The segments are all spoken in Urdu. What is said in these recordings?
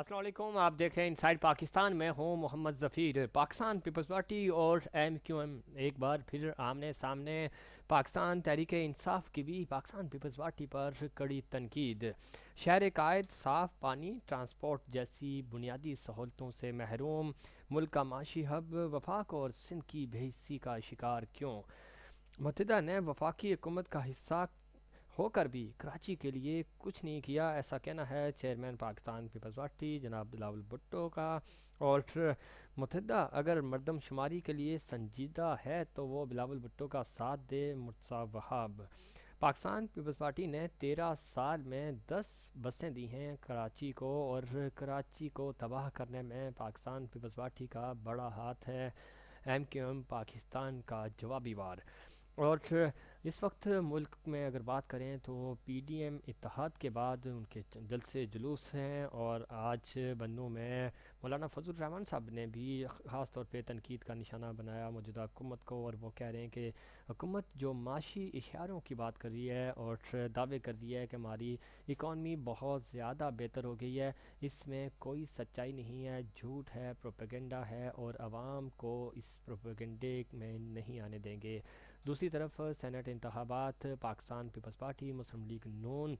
السلام علیکم، آپ دیکھ رہے ہیں انسائیڈ پاکستان. میں ہوں محمد ظفیر. پاکستان پیپلز پارٹی اور ایم کیو ایم ایک بار پھر آمنے سامنے. پاکستان تحریک انصاف کی بھی پاکستان پیپلز پارٹی پر کڑی تنقید. شہر قائد صاف پانی ٹرانسپورٹ جیسی بنیادی سہولتوں سے محروم. ملک کا معاشی ہب وفاق اور سندھ کی بے حسی کا شکار کیوں؟ متحدہ نے وفاقی حکومت کا حصہ ہو کر بھی کراچی کے لیے کچھ نہیں کیا، ایسا کہنا ہے چیئرمین پاکستان پیپلز پارٹی جناب بلاول بھٹو کا. اور متحدہ اگر مردم شماری کے لیے سنجیدہ ہے تو وہ بلاول بھٹو کا ساتھ دے. مرتضیٰ وہاب. پاکستان پیپلز پارٹی نے 13 سال میں 10 بسیں دی ہیں کراچی کو، اور کراچی کو تباہ کرنے میں پاکستان پیپلز پارٹی کا بڑا ہاتھ ہے. ایم کیو ایم پاکستان کا جوابی وار. اور اس وقت ملک میں اگر بات کریں تو پی ڈی ایم اتحاد کے بعد ان کے جلسے جلوس ہیں، اور آج بنوں میں مولانا فضل الرحمان صاحب نے بھی خاص طور پہ تنقید کا نشانہ بنایا موجودہ حکومت کو، اور وہ کہہ رہے ہیں کہ حکومت جو معاشی اشاروں کی بات کر رہی ہے اور دعوے کر رہی ہے کہ ہماری اکانومی بہت زیادہ بہتر ہو گئی ہے، اس میں کوئی سچائی نہیں ہے، جھوٹ ہے، پروپیگنڈا ہے، اور عوام کو اس پروپیگنڈے میں نہیں آنے دیں گے. دوسری طرف سینٹ انتخابات پاکستان پیپلز پارٹی مسلم لیگ نون،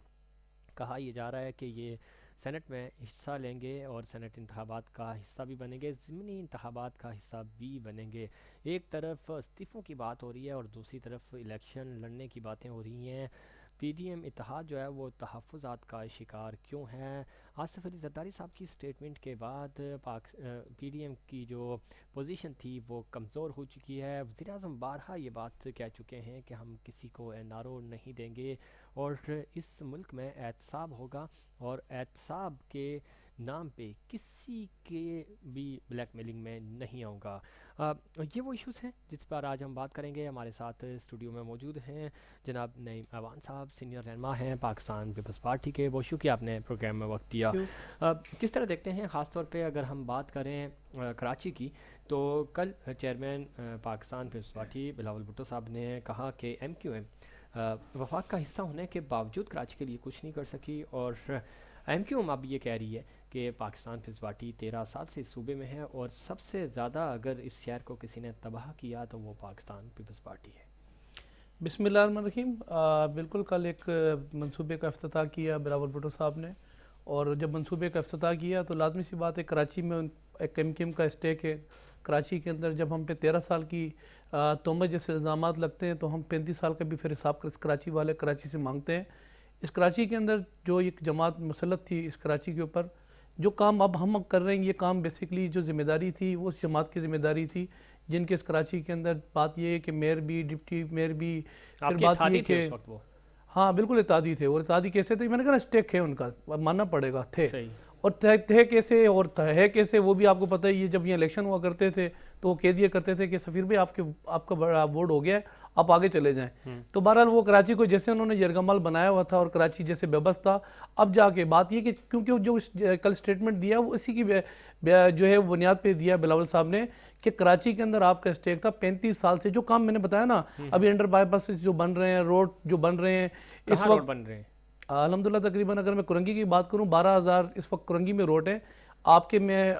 کہا یہ جا رہا ہے کہ یہ سینٹ میں حصہ لیں گے اور سینٹ انتخابات کا حصہ بھی بنیں گے، ضمنی انتخابات کا حصہ بھی بنیں گے. ایک طرف استعفوں کی بات ہو رہی ہے اور دوسری طرف الیکشن لڑنے کی باتیں ہو رہی ہیں. پی ڈی ایم اتحاد جو ہے وہ تحفظات کا شکار کیوں ہے؟ آصف علی زرداری صاحب کی سٹیٹمنٹ کے بعد پی ڈی ایم کی جو پوزیشن تھی وہ کمزور ہو چکی ہے. وزیر اعظم بارہا یہ بات کہہ چکے ہیں کہ ہم کسی کو این آر او نہیں دیں گے، اور اس ملک میں احتساب ہوگا، اور احتساب کے نام پہ کسی کے بھی بلیک میلنگ میں نہیں آؤں گا. یہ وہ ایشوز ہیں جس پر آج ہم بات کریں گے. ہمارے ساتھ اسٹوڈیو میں موجود ہیں جناب نعیم ایوان صاحب، سینئر رہنما ہیں پاکستان پیپلز پارٹی کے. بہت شکریہ آپ نے پروگرام میں وقت دیا. کیوں؟ کس طرح دیکھتے ہیں خاص طور پہ اگر ہم بات کریں کراچی کی، تو کل chairman Pakistan Peoples Party Bilawal Bhutto صاحب نے کہا کہ ایم کیو ایم وفاق کا حصہ ہونے کے باوجود کراچی کے لیے کچھ نہیں کر سکی، اور ایم کیو ایم اب یہ کہہ رہی ہے کہ پاکستان پیپلز پارٹی 13 سال سے اس صوبے میں ہے، اور سب سے زیادہ اگر اس شہر کو کسی نے تباہ کیا تو وہ پاکستان پیپلز پارٹی ہے. بسم اللہ الرحمن الرحیم. بالکل کل ایک منصوبے کا افتتاح کیا بلاول بھٹو صاحب نے، اور جب منصوبے کا افتتاح کیا تو لازمی سی بات ہے کراچی میں ایک ایم کیو ایم کا اسٹیک ہے. کراچی کے اندر جب ہم پہ 13 سال کی تہمت جیسے الزامات لگتے ہیں تو ہم 35 سال کا بھی پھر حساب کراچی والے کراچی سے مانگتے ہیں. اس کراچی کے اندر جو ایک جماعت مسلط تھی اس کراچی کے اوپر، جو کام اب ہم کر رہے ہیں یہ کام بیسیکلی جو ذمہ داری تھی وہ اس جماعت کی ذمہ داری تھی، جن کے اس کراچی کے اندر بات یہ ہے کہ میئر بھی ڈپٹی میئر بھی. پھر آپ کے بات یہ اتحادی تھے کہ اس وقت وہ؟ ہاں بالکل اتحادی تھے، اور اتحادی کیسے تھے؟ میں نے کہا نا اسٹیک ہے ان کا، ماننا پڑے گا تھے. صحیح. اور تھے کیسے اور ہے کیسے وہ بھی آپ کو پتہ ہی ہے. جب یہ الیکشن ہوا کرتے تھے تو وہ کہہ دیا کرتے تھے کہ سفیر بھائی آپ کا بڑا ووٹ ہو گیا ہے، آپ آگے چلے جائیں. تو بہرحال وہ کراچی کو جیسے انہوں نے یرغمال بنایا ہوا تھا اور کراچی جیسے بے بس تھا. اب جا کے بات یہ کہ کیونکہ جو کل اسٹیٹمنٹ دیا وہ اسی کی جو ہے بنیاد پہ دیا بلاول صاحب نے کہ کراچی کے اندر آپ کا اسٹیک تھا 35 سال سے. جو کام میں نے بتایا نا ابھی انڈر بائی پاس جو بن رہے ہیں، روڈ جو بن رہے ہیں اس کہاں روڈ وقت بن رہے ہیں؟ الحمدللہ تقریباً اگر میں کرنگی کی بات کروں 12,000 اس وقت کرنگی میں روڈ ہے. آپ کے میں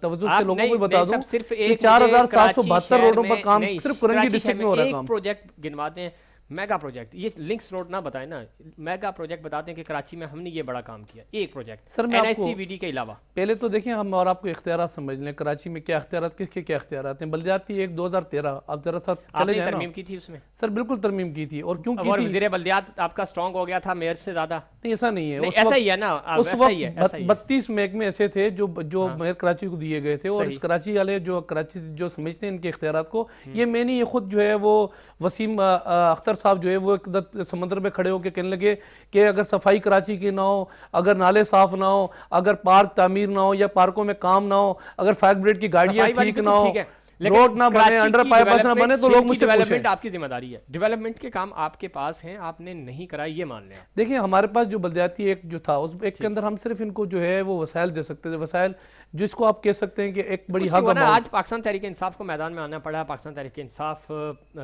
توجہ سے آپ لوگوں کو نہیں بھی بتا نہیں دوں سب صرف کہ ایک مجھے 4,772 روڈوں پر کام نہیں، صرف کرنگی کراچی شہر ڈسٹرکٹ میں میں ہو رہا ہے ایک کام. پروجیکٹ گنواتے ہیں، میگا پروجیکٹ. یہ لنکس روڈ نہ بتائیں نا، میگا پروجیکٹ بتاتے ہیں کہ کراچی میں ہم نے یہ بڑا کام کیا. ایک پروجیکٹ سر میں این آپ ایس سی کو وی ڈی کے علاوہ. پہلے تو دیکھیں ہم اور آپ کو اختیارات سمجھ لیں کراچی میں کیا اختیارات، کس کے کیا اختیارات ہیں. بلدیاتی ایک 2013 آپ ذرا سا آپ چلے نے جائیں نا. ترمیم کی تھی اس میں؟ سر بالکل ترمیم کی تھی. اور کیوں کی اور تھی؟ وزیر بلدیات آپ کا سٹرونگ ہو گیا تھا میئر سے زیادہ؟ نہیں ایسا نہیں ہے. نہیں اس ایسا وقت ہی ہے نا، اس ویسا ہی ہے، ایسا وقت ہی ہے. 32 محکمے ایسے تھے جو ہاں میئر کراچی کو دیے گئے تھے، اور اس صحیح. کراچی والے جو کراچی جو سمجھتے ہیں ان کے اختیارات کو، یہ میں نہیں، یہ خود جو ہے وہ وسیم اختر صاحب جو ہے وہ ایک سمندر میں کھڑے ہو کے کہنے لگے کہ اگر صفائی کراچی کی نہ ہو، اگر نالے صاف نہ ہو، اگر پارک تعمیر نہ ہو یا پارکوں میں کام نہ ہو، اگر فائر بریگیڈ کی گاڑیاں صفائی والی ٹھیک نہ بالکل ہو، ٹھیک ہے، لیکن روڈ نہ بنے، کراچی انڈر کی بائی پاس نہ ڈیولپمنٹ، بنے تو لوگ سندھ مجھ کی سے پوچھیں. ڈیولپمنٹ آپ کی ذمہ داری ہے. ڈیولپمنٹ کے کام آپ کے پاس ہیں، آپ نے نہیں کرا، یہ مان لیں آپ. دیکھیں ہمارے پاس جو بلدیاتی ایک جو تھا اس ایک کے ٹھیک. اندر ہم صرف ان کو جو ہے وہ وسائل دے سکتے تھے. وسائل جس کو آپ کہہ سکتے ہیں کہ ایک بڑی کچھ نہیں حق ہوا نا، اماؤنٹ. آج پاکستان تحریک انصاف کو میدان میں آنا پڑا. پاکستان تحریک انصاف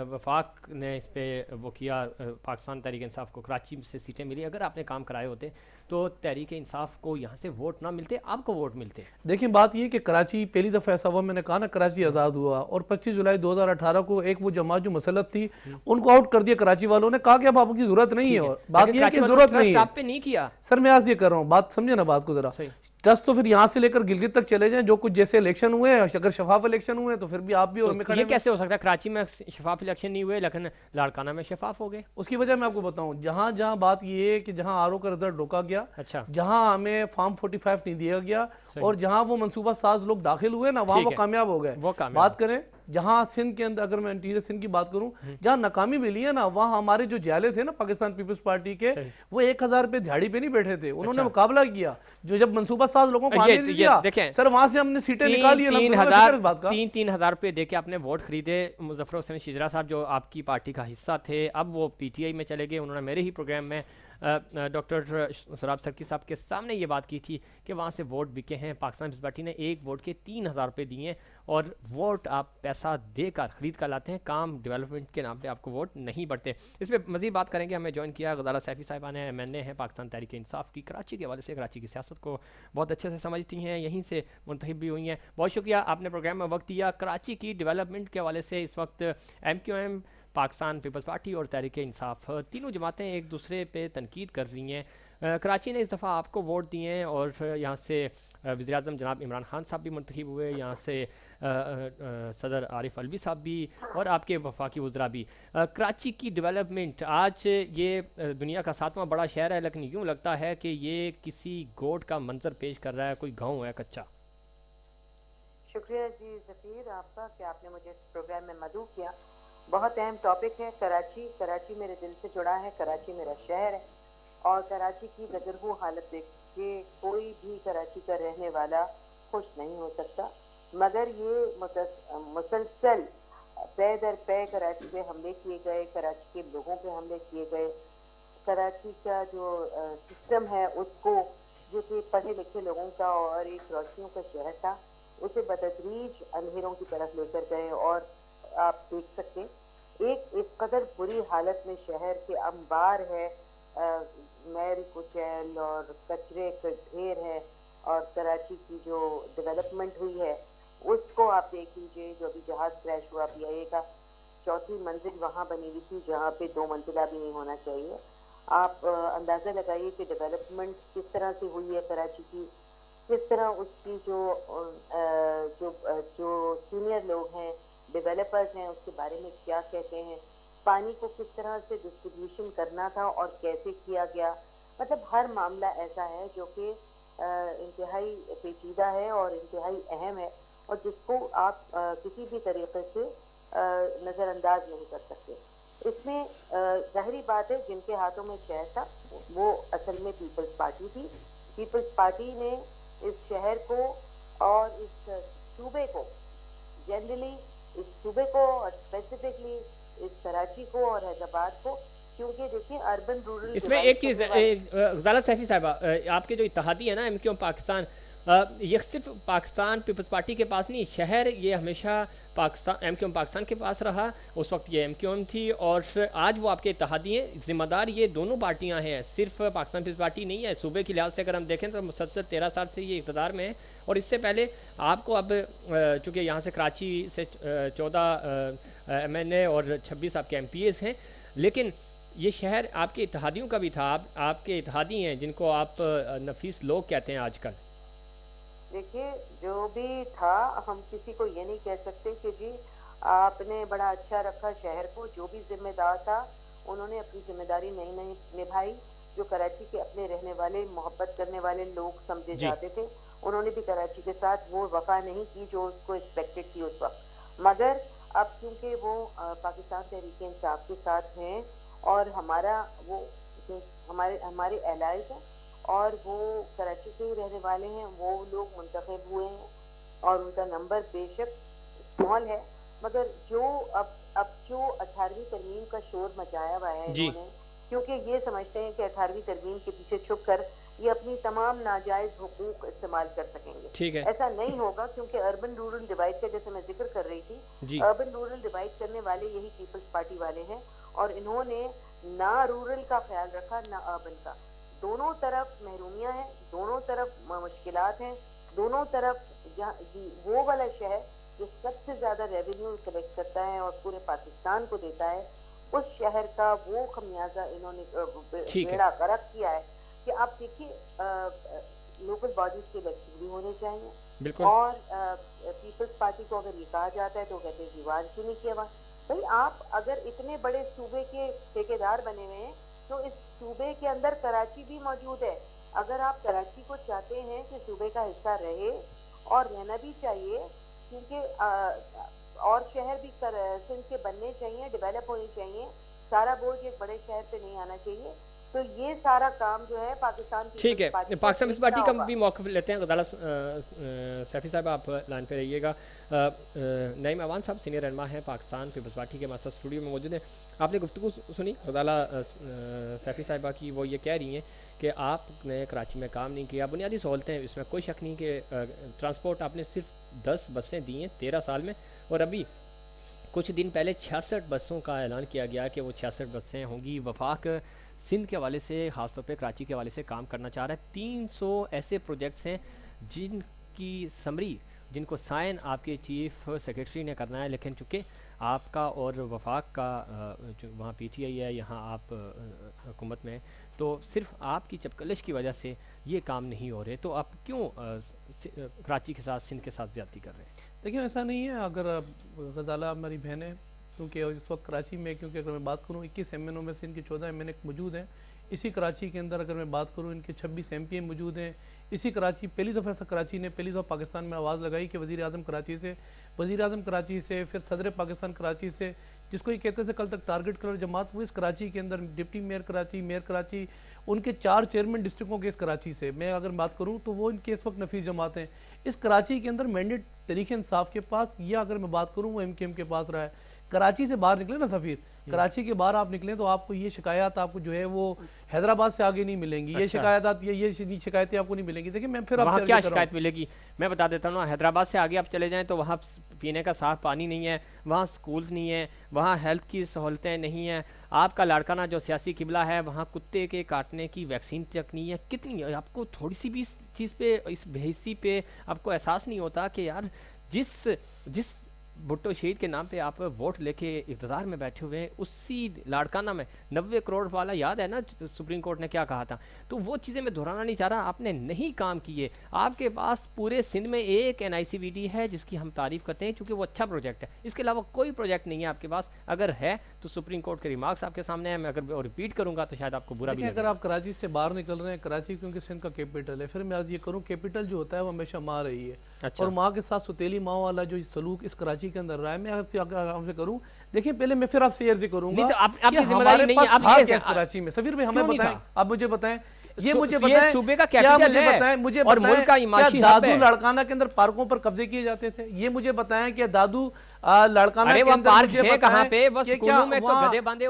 وفاق نے اس پہ وہ کیا، پاکستان تحریک انصاف کو کراچی سے سیٹیں ملی. اگر آپ نے کام کرائے ہوتے تو تحریک انصاف کو یہاں سے ووٹ نہ ملتے، آپ کو ووٹ ملتے؟ دیکھیں بات یہ کہ کراچی پہلی دفعہ ایسا ہوا، میں نے کہا نا کراچی آزاد ہوا، اور 25 جولائی 2018 کو ایک وہ جماعت جو مسلط تھی ان کو آؤٹ کر دیا کراچی والوں نے، کہا کہ اب آپ کی ضرورت نہیں ہے، ٹھیک ہے، اور بات لیکن یہ ہے کراچی کہ والوں نے ضرورت نہیں ٹرسٹ ہے. آپ پہ نہیں کیا. سر میں آج یہ کر رہا ہوں، بات سمجھے نا بات کو ذرا. صحیح. ٹرسٹ تو پھر یہاں سے لے کر گلگت تک چلے جائیں، جو کچھ جیسے الیکشن ہوئے ہیں، اگر شفاف الیکشن ہوئے تو پھر بھی آپ بھی اور تو میں یہ کھڑے ہوئے. کیسے ہو سکتا ہے کراچی میں شفاف الیکشن نہیں ہوئے لیکن لاڑکانہ میں شفاف ہو گئے؟ اس کی وجہ میں آپ کو بتاؤں، جہاں جہاں بات یہ ہے کہ جہاں آر او کا رزلٹ روکا گیا، اچھا. جہاں ہمیں فارم 45 نہیں دیا گیا، صحیح. اور جہاں وہ منصوبہ ساز لوگ داخل ہوئے نا وہاں وہ ٹھیک ہے، کامیاب ہو گئے. وہ کامیاب بات کریں جہاں سندھ کے اندر، اگر میں انٹیریئر سندھ کی بات کروں، جہاں ناکامی ملی ہے نا، وہاں ہمارے جو جیالے تھے نا پاکستان پیپلز پارٹی کے، صحیح. وہ 1000 پہ دھیاڑی پہ نہیں بیٹھے تھے، انہوں نے اچھا. مقابلہ کیا. جو جب منصوبہ ساز لوگوں کو آنے نہیں یہ دیا دیکھیں، سر، وہاں سے ہم نے سیٹیں نکالی، تین الحمدللہ، ہزار فکر اس بات کا. تین ہزار روپے دے کے آپ نے ووٹ خریدے. مظفر حسین شجرا صاحب جو آپ کی پارٹی کا حصہ تھے، اب وہ پی ٹی آئی میں چلے گئے. انہوں نے میرے ہی پروگرام میں ڈاکٹر سراب سرکی صاحب کے سامنے یہ بات کی تھی کہ وہاں سے ووٹ بکے ہیں. پاکستان پیپلز پارٹی نے ایک ووٹ کے 3000 روپے دیے ہیں، اور ووٹ آپ پیسہ دے کر خرید کر لاتے ہیں، کام ڈیولپمنٹ کے نام پہ آپ کو ووٹ نہیں بڑھتے. اس پہ مزید بات کریں گے. ہمیں جوائن کیا غزالہ سیفی صاحبہ نے، MNA ہیں پاکستان تحریک انصاف کی، کراچی کے حوالے سے کراچی کی سیاست کو بہت اچھے سے سمجھتی ہیں، یہیں سے منتخب بھی ہوئی ہیں. بہت شکریہ آپ نے پروگرام میں وقت دیا. کراچی کی ڈیولپمنٹ کے حوالے سے اس وقت MQM، پاکستان پیپلز پارٹی اور تحریک انصاف، تینوں جماعتیں ایک دوسرے پہ تنقید کر رہی ہیں. کراچی نے اس دفعہ آپ کو ووٹ دیے ہیں، اور یہاں سے وزیر اعظم جناب عمران خان صاحب بھی منتخب ہوئے، یہاں سے صدر عارف علوی صاحب بھی، اور آپ کے وفاقی وزراء بھی. کراچی کی ڈیولپمنٹ آج یہ دنیا کا 7واں بڑا شہر ہے، لیکن یوں لگتا ہے کہ یہ کسی گوٹ کا منظر پیش کر رہا ہے، کوئی گاؤں ہے کچا. شکریہ جی ظفیر آپ کا کہ آپ نے مجھے اس پروگرام میں مدعو کیا. بہت اہم ٹاپک ہے کراچی. کراچی میرے دل سے جڑا ہے، کراچی میرا شہر ہے، اور کراچی کی بدرگو حالت دیکھ کے کوئی بھی کراچی کا رہنے والا خوش نہیں ہو سکتا. مگر یہ مسلسل پے در پے کراچی پہ حملے کیے گئے، کراچی کے لوگوں پہ حملے کیے گئے، کراچی کا جو سسٹم ہے اس کو، جو کہ پڑھے لکھے لوگوں کا اور ایک روشنیوں کا شہر تھا، اسے بتدریج اندھیروں کی طرف لے کر گئے. اور آپ دیکھ سکتے ایک قدر بری حالت میں شہر کے انبار ہے، میل کچیل اور کچرے کا ڈھیر ہے. اور کراچی کی جو ڈیولپمنٹ ہوئی ہے اس کو آپ دیکھ لیجئے. جو ابھی جہاز کریش ہوا PIA کا، 4تھی منزل وہاں بنی ہوئی تھی جہاں پہ 2 منزلہ بھی نہیں ہونا چاہیے. آپ اندازہ لگائیے کہ ڈیولپمنٹ کس طرح سے ہوئی ہے کراچی کی، کس طرح اس کی جو سینئر لوگ ہیں، ڈیولپرز ہیں، اس کے بارے میں کیا کہتے ہیں. پانی کو کس طرح سے ڈسٹریبیوشن کرنا تھا اور کیسے کیا گیا. مطلب ہر معاملہ ایسا ہے جو کہ انتہائی پیچیدہ ہے اور انتہائی اہم ہے، اور جس کو آپ کسی بھی طریقے سے نظر انداز نہیں کر سکتے. اس میں ظاہری بات ہے جن کے ہاتھوں میں شہر تھا وہ اصل میں پیپلز پارٹی تھی. پیپلز پارٹی نے اس شہر کو اور اس صوبے کو، جنرلی اس صوبے کو اور اسپیسیفکلی اس کراچی کو اور حیدرآباد کو، کیونکہ دیکھیں اربن رورل اس میں ڈیوائڈ ایک چیز کرنے والے. غزالہ سیفی صاحبہ، آپ کے جو اتحادی ہیں نا MQM پاکستان، یہ صرف پاکستان پیپلز پارٹی کے پاس نہیں، شہر یہ ہمیشہ پاکستان MQM پاکستان کے پاس رہا. اس وقت یہ MQM تھی، اور آج وہ آپ کے اتحادی ہیں. ذمہ دار یہ دونوں پارٹیاں ہیں، صرف پاکستان پیپلز پارٹی نہیں ہے. صوبے کے لحاظ سے اگر ہم دیکھیں تو مسلسل 13 سال سے یہ اقتدار میں ہے. اور اس سے پہلے آپ کو اب چونکہ یہاں سے کراچی سے 14 MNA اور 26 آپ کے MPAs ہیں، لیکن یہ شہر آپ کے اتحادیوں کا بھی تھا. آپ کے اتحادی ہیں جن کو آپ نفیس لوگ کہتے ہیں آج کل. دیکھیے جو بھی تھا، ہم کسی کو یہ نہیں کہہ سکتے کہ جی آپ نے بڑا اچھا رکھا شہر کو. جو بھی ذمہ دار تھا انہوں نے اپنی ذمہ داری نہیں نبھائی. جو کراچی کے اپنے رہنے والے، محبت کرنے والے لوگ سمجھے جی. جاتے تھے، انہوں نے بھی کراچی کے ساتھ وہ وفا نہیں کی جو اس کو ایکسپیکٹڈ تھی اس وقت. مگر اب چونکہ وہ پاکستان تحریک انصاف کے ساتھ ہیں، اور ہمارا وہ ہمارے allies ہیں، اور وہ کراچی کے ہی رہنے والے ہیں، وہ لوگ منتخب ہوئے ہیں، اور ان کا نمبر بے شک اسمال ہے، مگر جو اب جو 18ویں ترمیم کا شور مچایا ہوا ہے جی. انہوں نے، کیونکہ یہ سمجھتے ہیں کہ 18ویں ترمیم کے پیچھے چھپ کر یہ اپنی تمام ناجائز حقوق استعمال کر سکیں گے. ٹھیک ہے. ایسا نہیں ہوگا، کیونکہ اربن رورل ڈیوائڈ کا جیسے میں ذکر کر رہی تھی، جی. اربن رورل ڈیوائڈ کرنے والے یہی پیپلز پارٹی والے ہیں، اور انہوں نے نہ رورل کا خیال رکھا نہ اربن کا. دونوں طرف محرومیاں ہیں, دونوں طرف مشکلات ہیں, دونوں طرف وہ والا شہر جو سب سے زیادہ ریونیو کلیکٹ کرتا ہے اور پورے پاکستان کو دیتا ہے, اس شہر کا وہ خمیازہ انہوں نے ٹھیک ہے. بیڑا غرق کیا ہے کہ آپ دیکھیے لوکل باڈیز کے الیکشن بھی ہونے چاہیے, بالکل. اور پیپلز پارٹی کو اگر یہ کہا جاتا ہے تو کہتے ہیں جی آج کیوں نہیں کیا ہوا. بھائی آپ اگر اتنے بڑے صوبے کے ٹھیکیدار بنے ہوئے ہیں تو اس صوبے کے اندر کراچی بھی موجود ہے. اگر آپ کراچی کو چاہتے ہیں کہ صوبے کا حصہ رہے, اور رہنا بھی چاہیے, کیونکہ اور شہر بھی سندھ کے بننے چاہیے, ڈیولپ ہونے چاہیے, سارا بوجھ ایک بڑے شہر پہ نہیں آنا چاہیے, تو یہ سارا کام جو ہے پاکستان ٹھیک ہے. پارٹی پاکستان پیپلز پارٹی کا بھی موقف لیتے ہیں. غزالہ سیفی صاحب آپ لائن پہ رہیے گا. نعیم اوان صاحب سینئر رہنما ہیں پاکستان پیپلز پارٹی کے, ماسٹر اسٹوڈیو میں موجود ہیں. آپ نے گفتگو سنی غزالہ سیفی صاحبہ کی, وہ یہ کہہ رہی ہیں کہ آپ نے کراچی میں کام نہیں کیا. بنیادی سہولتیں اس میں کوئی شک نہیں کہ ٹرانسپورٹ آپ نے صرف 10 بسیں دی ہیں 13 سال میں, اور ابھی کچھ دن پہلے 66 بسوں کا اعلان کیا گیا کہ وہ 66 بسیں ہوں گی. وفاق سندھ کے حوالے سے, خاص طور پہ کراچی کے حوالے سے کام کرنا چاہ رہا ہے. 300 ایسے پروجیکٹس ہیں جن کی سمری, جن کو سائن آپ کے چیف سیکرٹری نے کرنا ہے, لیکن چونکہ آپ کا اور وفاق کا جو وہاں پی ٹی آئی ہے, یہاں آپ حکومت میں, تو صرف آپ کی چپکلش کی وجہ سے یہ کام نہیں ہو رہے. تو آپ کیوں کراچی کے ساتھ سندھ کے ساتھ زیادتی کر رہے ہیں؟ دیکھیں ایسا نہیں ہے. اگر غزالہ ہماری بہن ہے, کیونکہ اس وقت کراچی میں, کیونکہ اگر میں بات کروں 21 ایم این او میں سے ان کے 14 ایم این اے موجود ہیں. اسی کراچی کے اندر اگر میں بات کروں ان کے 26 ایم پی اے موجود ہیں. اسی کراچی پہلی دفعہ کراچی نے پہلی دفعہ پاکستان میں آواز لگائی کہ وزیر اعظم کراچی سے, پھر صدر پاکستان کراچی سے, جس کو یہ کہتے تھے کل تک ٹارگٹ کلر جماعت, وہ اس کراچی کے اندر ڈپٹی میئر کراچی, ان کے 4 چیئرمین ڈسٹرکوں کے اس کراچی سے میں اگر بات کروں تو وہ ان کے اس وقت نفیس جماعت ہیں. اس کراچی کے اندر مینڈیٹ تحریک انصاف کے پاس, یا اگر میں بات کروں وہ ایم کے پاس رہا ہے. کراچی سے باہر نکلے نا سفیر, کراچی کے باہر آپ نکلیں تو آپ کو یہ شکایات آپ کو جو ہے وہ حیدرآباد سے آگے نہیں ملیں گی. یہ شکایتیں آپ کو نہیں ملیں گی. دیکھیں میں پھر وہاں کیا شکایت ملے گی میں بتا دیتا ہوں. حیدرآباد سے آگے آپ چلے جائیں تو وہاں پینے کا صاف پانی نہیں ہے, وہاں سکولز نہیں ہیں, وہاں ہیلتھ کی سہولتیں نہیں ہیں. آپ کا لاڑکانہ جو سیاسی قبلہ ہے, وہاں کتے کے کاٹنے کی ویکسین تک نہیں ہے. کتنی آپ کو تھوڑی سی بھی اس چیز پہ, اس بحیثی پہ آپ کو احساس نہیں ہوتا کہ یار جس بھٹو شہید کے نام پہ آپ ووٹ لے کے اقتدار میں بیٹھے ہوئے ہیں, اسی لاڑکانہ میں 90 کروڑ والا یاد ہے نا سپریم کورٹ نے کیا کہا تھا. تو وہ چیزیں میں دہرانا نہیں چاہ رہا. آپ نے نہیں کام کیے. آپ کے پاس پورے سندھ میں ایک NICVD ہے جس کی ہم تعریف کرتے ہیں چونکہ وہ اچھا پروجیکٹ ہے. اس کے علاوہ کوئی پروجیکٹ نہیں ہے آپ کے پاس. اگر ہے تو سپریم کورٹ کے ریمارکس آپ کے سامنے ہیں. میں اگر ریپیٹ کروں گا تو شاید آپ کو برا بھی لگے. اگر آپ کراچی سے باہر نکل رہے ہیں, کراچی کیونکہ سندھ کا کیپٹل ہے, پھر میں آج یہ کروں کیپٹل جو ہوتا ہے وہ ہمیشہ ماں رہی ہے, اور ماں کے ساتھ ستیلی ماں والا جو سلوک اس کراچی کے اندر رہا ہے. میں آپ سے کروں, دیکھیں پہلے میں پھر آپ سے عرض کروں گا کہ ہمارے پاس تھا کیا اس کراچی میں. سفیر بھائی ہمیں بتائیں, آپ مجھے بتائیں, یہ مجھے بتائیں صوبے کا کیپٹل ہے مجھے اور ملک کا معاشی دادو لاڑکانہ کے اندر پارکوں پر قبضے کیے جاتے تھے. یہ مجھے بتائیں کہ دادو لاڑکانہ کے اندر مجھے بتائیں کہ کیا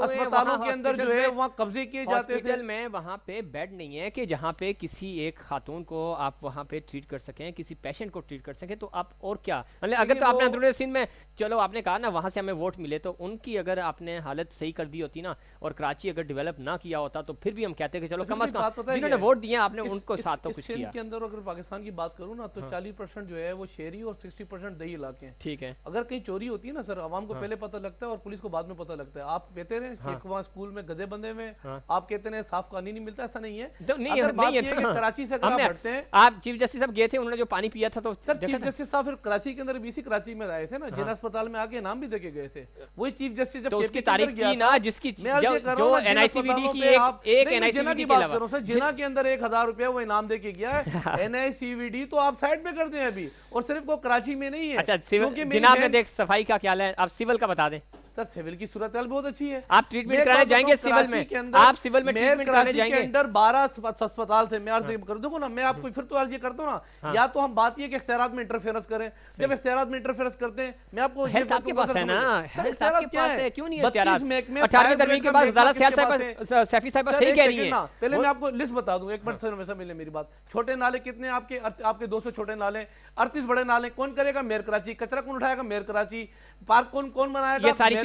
اسپتالوں کے اندر جو ہے وہاں قبضے کیے جاتے تھے. میں وہاں پہ بیڈ نہیں ہے کہ جہاں پہ کسی ایک خاتون کو آپ وہاں پہ ٹریٹ کر سکیں, کسی پیشنٹ کو ٹریٹ کر سکیں. تو آپ اور کیا, اگر تو آپ نے اندرون سندھ میں, چلو آپ نے کہا نا وہاں سے ہمیں ووٹ ملے, تو ان کی اگر آپ نے حالت صحیح کر دی ہوتی نا, اور کراچی اگر ڈیولپ نہ کیا ہوتا, تو پھر بھی ہم کہتے ہیں کہ چلو کم از کم جنہوں نے ووٹ دیا آپ نے ان کو ساتھ تو کچھ کیا. سندھ کے اندر اگر پاکستان کی بات کروں نا تو 40% جو ہے وہ شہری اور 60% دیہی علاقے ہیں. ٹھیک ہے. اگر کہیں چوری ہوتی ہے نا سر, عوام کو پہلے پتہ لگتا ہے اور پولیس کو بعد میں پتہ لگتا ہے. آپ کہتے ہیں کہ وہاں اسکول میں گدھے بندے میں, آپ کہتے ہیں صاف پانی نہیں ملتا, ایسا نہیں ہے. اگر بات یہ ہے کہ کراچی سے اگر آپ بڑھتے ہیں, آپ چیف جسٹس صاحب گئے تھے, انہوں نے جو پانی پیا تھا, تو سر چیف جسٹس صاحب پھر کراچی کے اندر BC کراچی میں آئے تھے نا, جنا اسپتال میں آگے نام بھی دے کے گئے تھے. وہی چیف جسٹس جب اس کی تعریف کی نا, جس کی جو NICVD کی ایک NICVD کے علاوہ جنا کے اندر 1000 روپے وہ انعام دے کے گیا ہے. NICVD تو آپ سائڈ پہ کر دیں ابھی, اور صرف وہ کراچی میں نہیں ہے. اچھا جناب میں دیکھ صفائی کا کیا ہے, آپ سول کا بتا دیں. سر سیول کی صورتحال بہت اچھی ہے. آپ ٹریٹمنٹ کرانے جائیں گے سیول میں, آپ سیول میں ٹریٹمنٹ کرانے جائیں گے. اندر 12 اسپتال تھے. میں عرض کر دوں نا, میں آپ کو پھر تو عرض یہ کرتا ہوں نا, یا تو ہم بات یہ کہ اختیارات میں انٹرفیئرنس کریں. جب اختیارات میں انٹرفیئرنس کرتے ہیں, میں آپ کو ہیلتھ آپ کے پاس ہے نا, ہیلتھ آپ کے پاس ہے, کیوں نہیں اختیارات. 18ویں ترمیم کے بعد غزالہ سیفی صاحبہ صحیح کہہ رہی ہیں. پہلے میں آپ کو لسٹ بتا دوں, ایک منٹ سر ویسا ملے میری بات. چھوٹے نالے کتنے آپ کے 200 چھوٹے نالے, 38 بڑے نالے. کون کرے گا؟ میئر کراچی. کچرا کون اٹھائے گا؟ میئر کراچی. پارک کون بنائے گا؟ یہ ساری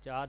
4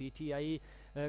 PTI